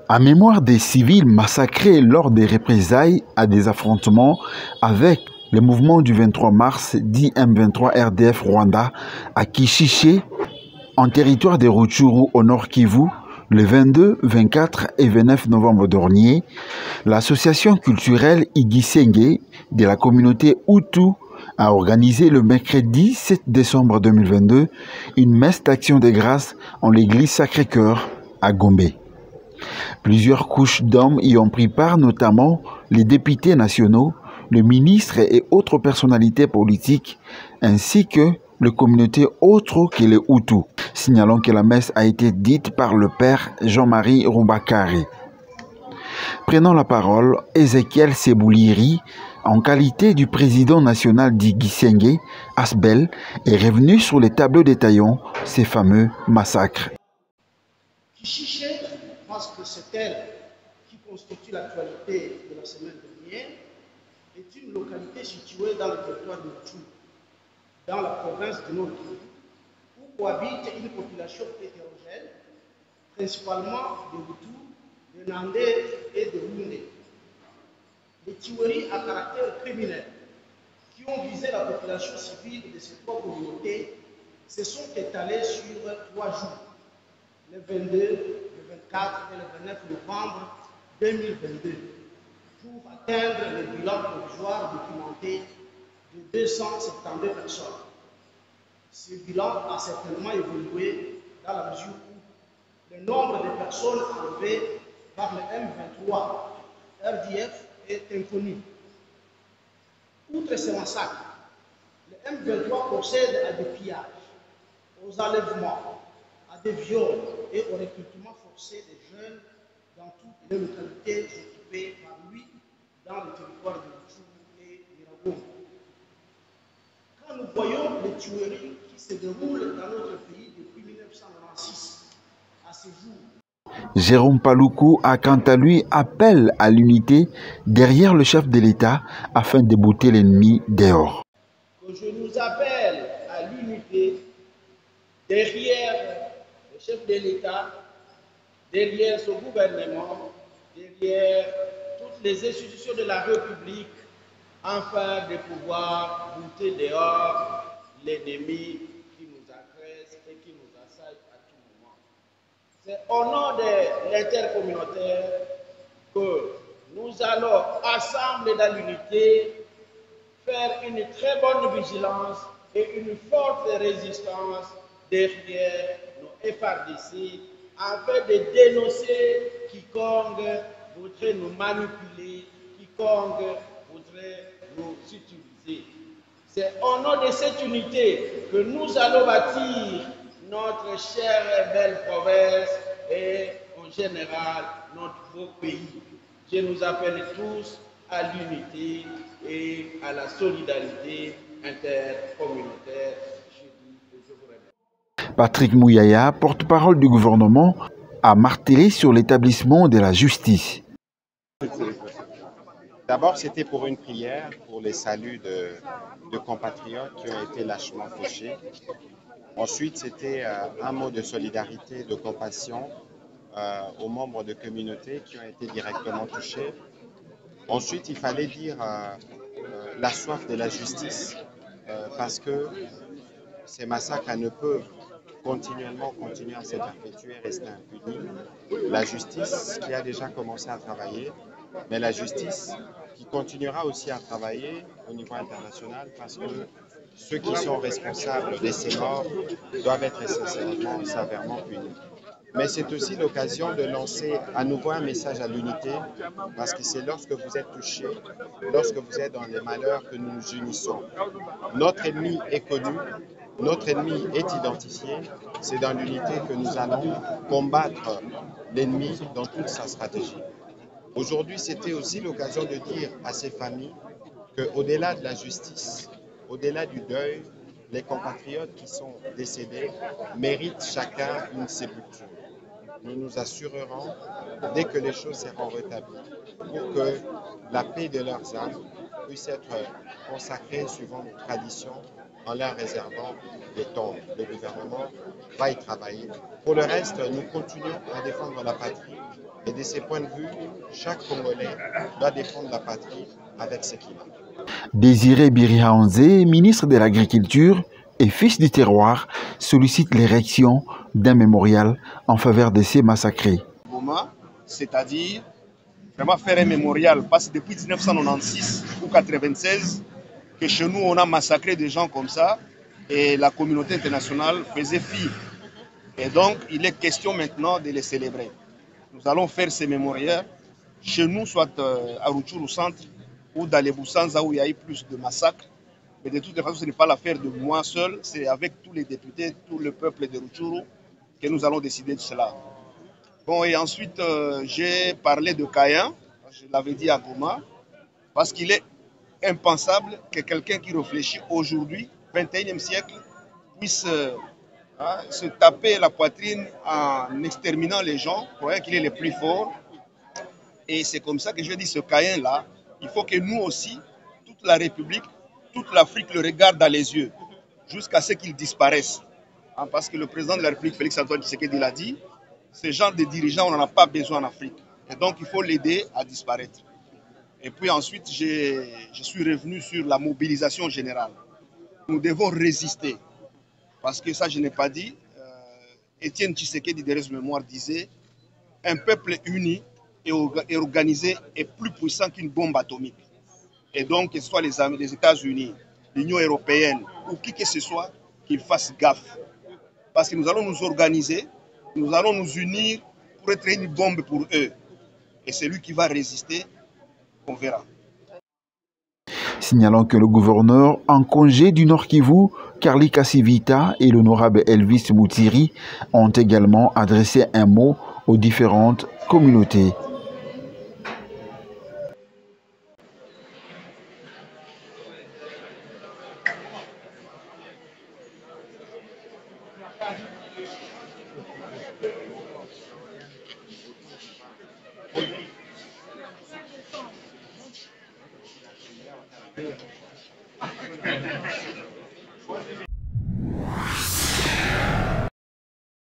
En mémoire des civils massacrés lors des représailles à des affrontements avec le mouvement du 23 mars dit M23 RDF Rwanda à Kishiché, en territoire des Rutshuru au nord Kivu, le 22, 24 et 29 novembre dernier, l'association culturelle Igisenge de la communauté Hutu a organisé le mercredi 7 décembre 2022 une messe d'action de grâce en l'église Sacré-Cœur à Gombe. Plusieurs couches d'hommes y ont pris part, notamment les députés nationaux, le ministre et autres personnalités politiques, ainsi que les communautés autres que les Hutus. Signalons que la messe a été dite par le père Jean-Marie Roubakari. Prenant la parole, Ézéchiel Sebouliri, en qualité du président national d'Igisenge, Asbel, est revenu sur les tableaux détaillant ces fameux massacres. Kishiché, parce que c'est elle qui constitue l'actualité de la semaine dernière, est une localité située dans le territoire de Hutu, dans la province du Nord-Kivu, où cohabite une population hétérogène, principalement de Hutus, de Nandais et de Houndé. Les tueries à caractère criminel qui ont visé la population civile de ces trois communautés se sont étalées sur 3 jours, le 22, le 24 et le 29 novembre 2022, pour atteindre le bilan provisoire documenté de 272 personnes. Ce bilan a certainement évolué dans la mesure où le nombre de personnes enlevées par le M23 RDF est inconnu. Outre ces massacres, le M23 procède à des pillages, aux enlèvements, à des viols et au recrutement forcé des jeunes dans toutes les localités occupées par lui dans le territoire de Rutshuru et d'Iragoum. Quand nous voyons les tueries qui se déroulent dans notre pays depuis 1996 à ce jour, Jérôme Paluku a quant à lui appelé à l'unité derrière le chef de l'État afin de bouter l'ennemi dehors. Que je nous appelle à l'unité derrière le chef de l'État, derrière ce gouvernement, derrière toutes les institutions de la République, afin de pouvoir bouter dehors l'ennemi qui nous agresse et qui nous assaille à tout moment. C'est au nom de l'intercommunautaire que nous allons, assemblés dans l'unité, faire une très bonne vigilance et une forte résistance derrière nos FRDC afin de dénoncer quiconque voudrait nous manipuler, quiconque voudrait nous utiliser. C'est au nom de cette unité que nous allons bâtir notre chère et belle province et en général notre beau pays. Je nous appelle tous à l'unité et à la solidarité intercommunautaire. Je vous remercie. Patrick Mouyaya, porte-parole du gouvernement, a martelé sur l'établissement de la justice. D'abord, c'était pour une prière pour les saluts de compatriotes qui ont été lâchement touchés. Ensuite, c'était un mot de solidarité, de compassion aux membres de communautés qui ont été directement touchés. Ensuite, il fallait dire la soif de la justice parce que ces massacres ne peuvent continuer à se perpétuer, rester impunis. La justice qui a déjà commencé à travailler, mais la justice qui continuera aussi à travailler au niveau international parce que ceux qui sont responsables de ces morts doivent être essentiellement, sévèrement punis. Mais c'est aussi l'occasion de lancer à nouveau un message à l'unité, parce que c'est lorsque vous êtes touché, lorsque vous êtes dans les malheurs que nous nous unissons. Notre ennemi est connu, notre ennemi est identifié, c'est dans l'unité que nous allons combattre l'ennemi dans toute sa stratégie. Aujourd'hui, c'était aussi l'occasion de dire à ces familles qu'au-delà de la justice, au-delà du deuil, les compatriotes qui sont décédés méritent chacun une sépulture. Nous nous assurerons, dès que les choses seront rétablies, pour que la paix de leurs âmes puisse être consacrée suivant nos traditions en leur réservant des tombes. Le gouvernement va y travailler. Pour le reste, nous continuons à défendre la patrie. Et de ce point de vue, chaque Congolais doit défendre la patrie avec ce qu'il a. Désiré Birihaonzé, ministre de l'Agriculture et fils du terroir, sollicite l'érection d'un mémorial en faveur de ces massacrés. C'est-à-dire vraiment faire un mémorial, parce que depuis 1996 ou 1996, que chez nous on a massacré des gens comme ça et la communauté internationale faisait fi. Et donc il est question maintenant de les célébrer. Nous allons faire ces mémorials chez nous, soit à Rutshuru centre ou dans les Boussanza où il y a eu plus de massacres. Mais de toute façon, ce n'est pas l'affaire de moi seul, c'est avec tous les députés, tout le peuple de Rutshuru que nous allons décider de cela. Bon, et ensuite, j'ai parlé de Kayan, je l'avais dit à Goma, parce qu'il est impensable que quelqu'un qui réfléchit aujourd'hui, 21e siècle, puisse se taper la poitrine en exterminant les gens, croyant qu'il est le plus fort. Et c'est comme ça que je dis, ce Kayan-là, il faut que nous aussi, toute la République, toute l'Afrique le regarde dans les yeux, jusqu'à ce qu'il disparaisse. Parce que le président de la République, Félix-Antoine Tshisekedi, l'a dit, ce genre de dirigeants, on n'en a pas besoin en Afrique. Et donc, il faut l'aider à disparaître. Et puis ensuite, je suis revenu sur la mobilisation générale. Nous devons résister. Parce que ça, je n'ai pas dit. Étienne Tshisekedi, de mémoire, disait « Un peuple uni et organisé est plus puissant qu'une bombe atomique. » Et donc, que ce soit les États-Unis, l'Union européenne ou qui que ce soit, qu'ils fassent gaffe. Parce que nous allons nous organiser, nous allons nous unir pour être une bombe pour eux. Et celui qui va résister, on verra. Signalons que le gouverneur en congé du Nord Kivu, Carly Kassivita et l'honorable Elvis Moutiri ont également adressé un mot aux différentes communautés.